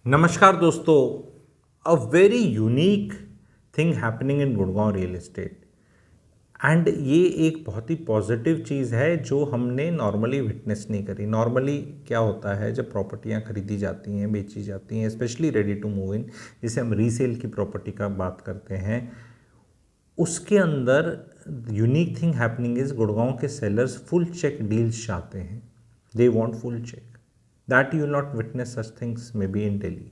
नमस्कार दोस्तों। A very unique thing happening in Gurgaon real estate and ये एक बहुत ही पॉजिटिव चीज़ है जो हमने नॉर्मली विटनेस नहीं करी। नॉर्मली क्या होता है, जब प्रॉपर्टियां खरीदी जाती हैं, बेची जाती हैं, specially ready to move in, जिसे हम रीसेल की प्रॉपर्टी का बात करते हैं, उसके अंदर unique thing happening is Gurgaon के सेलर्स फुल चेक डील्स चाहते हैं। They want full cheque. That you will not witness such things may be in Delhi,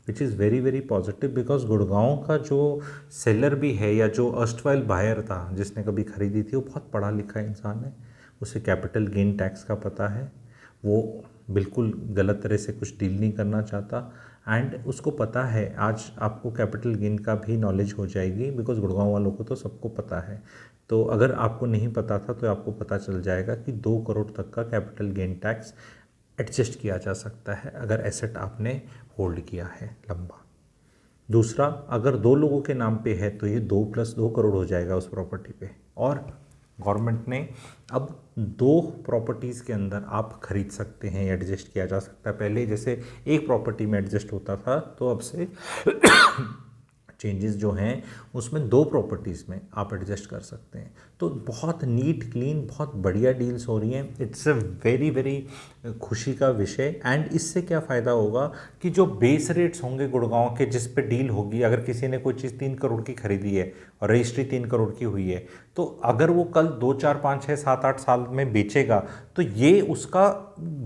which is very very positive because Gurgaon का जो सेलर भी है या जो अर्स्टवाइल बायर था जिसने कभी खरीदी थी, वो बहुत पढ़ा लिखा इंसान है। उसे कैपिटल गेन टैक्स का पता है। वो बिल्कुल गलत तरह से कुछ डील नहीं करना चाहता एंड उसको पता है। आज आपको कैपिटल गेन का भी नॉलेज हो जाएगी बिकॉज गुड़गांव वालों को तो सबको पता है। तो अगर आपको नहीं पता था तो आपको पता चल जाएगा कि 2 करोड़ तक का कैपिटल गेन टैक्स एडजस्ट किया जा सकता है अगर एसेट आपने होल्ड किया है लंबा। दूसरा, अगर 2 लोगों के नाम पे है तो ये 2+2 करोड़ हो जाएगा उस प्रॉपर्टी पे। और गवर्नमेंट ने अब 2 प्रॉपर्टीज़ के अंदर आप खरीद सकते हैं, एडजस्ट किया जा सकता है। पहले जैसे एक प्रॉपर्टी में एडजस्ट होता था, तो अब से चेंजेस जो हैं उसमें 2 प्रॉपर्टीज़ में आप एडजस्ट कर सकते हैं। तो बहुत नीट क्लीन, बहुत बढ़िया डील्स हो रही हैं। इट्स अ वेरी वेरी खुशी का विषय। एंड इससे क्या फ़ायदा होगा कि जो बेस रेट्स होंगे गुड़गांव के, जिस पे डील होगी, अगर किसी ने कोई चीज़ 3 करोड़ की खरीदी है और रजिस्ट्री 3 करोड़ की हुई है, तो अगर वो कल 2 4 5 6 7 8 साल में बेचेगा तो ये उसका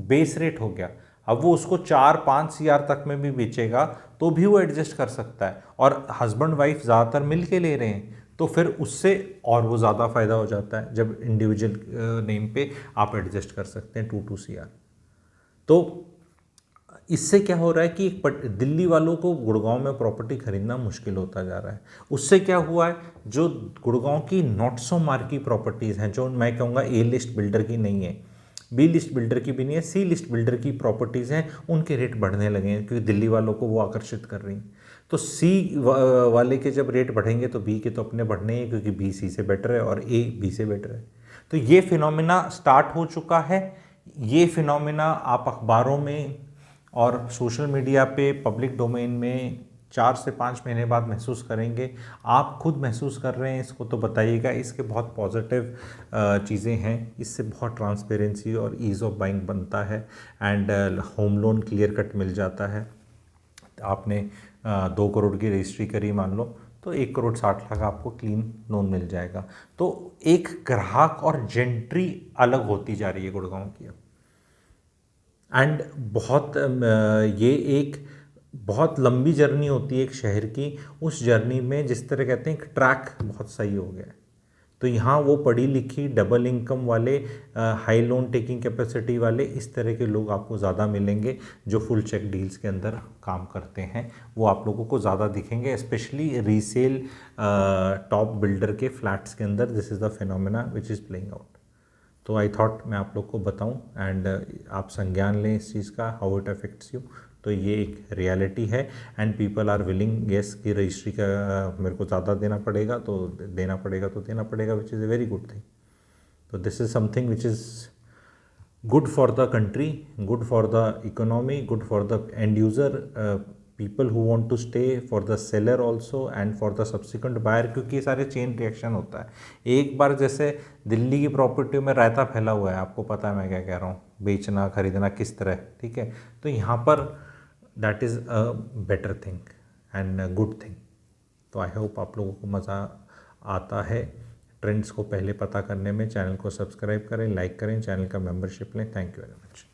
बेस रेट हो गया। अब वो उसको 4 5 CR तक में भी बेचेगा तो भी वो एडजस्ट कर सकता है। और हस्बैंड वाइफ ज़्यादातर मिल के ले रहे हैं तो फिर उससे और वो ज़्यादा फ़ायदा हो जाता है जब इंडिविजुअल नेम पे आप एडजस्ट कर सकते हैं 2 2 CR। तो इससे क्या हो रहा है कि दिल्ली वालों को गुड़गांव में प्रॉपर्टी खरीदना मुश्किल होता जा रहा है। उससे क्या हुआ है, जो गुड़गांव की नॉट सो मार्की प्रॉपर्टीज़ हैं, जो मैं कहूँगा ए लिस्ट बिल्डर की नहीं है, बी लिस्ट बिल्डर की भी नहीं है, सी लिस्ट बिल्डर की प्रॉपर्टीज़ हैं, उनके रेट बढ़ने लगे हैं क्योंकि दिल्ली वालों को वो आकर्षित कर रही हैं। तो सी वाले के जब रेट बढ़ेंगे तो बी के तो अपने बढ़ने हैं, क्योंकि बी सी से बेटर है और ए बी से बेटर है। तो ये फिनोमिना स्टार्ट हो चुका है। ये फिनोमिना आप अखबारों में और सोशल मीडिया पे पब्लिक डोमेन में 4 से 5 महीने बाद महसूस करेंगे। आप खुद महसूस कर रहे हैं इसको तो बताइएगा। इसके बहुत पॉजिटिव चीज़ें हैं। इससे बहुत ट्रांसपेरेंसी और ईज़ ऑफ बाइंग बनता है and home loan clear cut मिल जाता है। आपने 2 करोड़ की रजिस्ट्री करी मान लो, तो 1 करोड़ 60 लाख आपको क्लीन लोन मिल जाएगा। तो एक ग्राहक और जेंट्री अलग होती जा रही है गुड़गांव की। एंड बहुत ये एक बहुत लंबी जर्नी होती है एक शहर की। उस जर्नी में जिस तरह कहते हैं एक ट्रैक बहुत सही हो गया है। तो यहाँ वो पढ़ी लिखी डबल इनकम वाले, हाई लोन टेकिंग कैपेसिटी वाले, इस तरह के लोग आपको ज़्यादा मिलेंगे जो फुल चेक डील्स के अंदर काम करते हैं। वो आप लोगों को ज़्यादा दिखेंगे, स्पेशली रीसेल टॉप बिल्डर के फ्लैट्स के अंदर। This is the phenomena which is playing out. तो आई थॉट मैं आप लोग को बताऊं एंड आप संज्ञान लें इस चीज़ का, हाउ इट अफेक्ट्स यू। तो ये एक रियलिटी है and people are willing, yes, कि रजिस्ट्री का मेरे को ज़्यादा देना पड़ेगा तो देना पड़ेगा, तो देना पड़ेगा, which is a very good thing. तो this is something which is good for the country, good for the economy, good for the end user, people who want to stay, for the seller also and for the subsequent buyer, क्योंकि ये सारे chain reaction होता है। एक बार जैसे दिल्ली की property में रायता फैला हुआ है, आपको पता है मैं क्या कह रहा हूँ, बेचना खरीदना किस तरह, ठीक है। तो यहाँ पर that is a better thing and good thing. तो आई होप आप लोगों को मज़ा आता है ट्रेंड्स को पहले पता करने में। चैनल को सब्सक्राइब करें, लाइक करें, चैनल का मेंबरशिप लें। Thank you very much.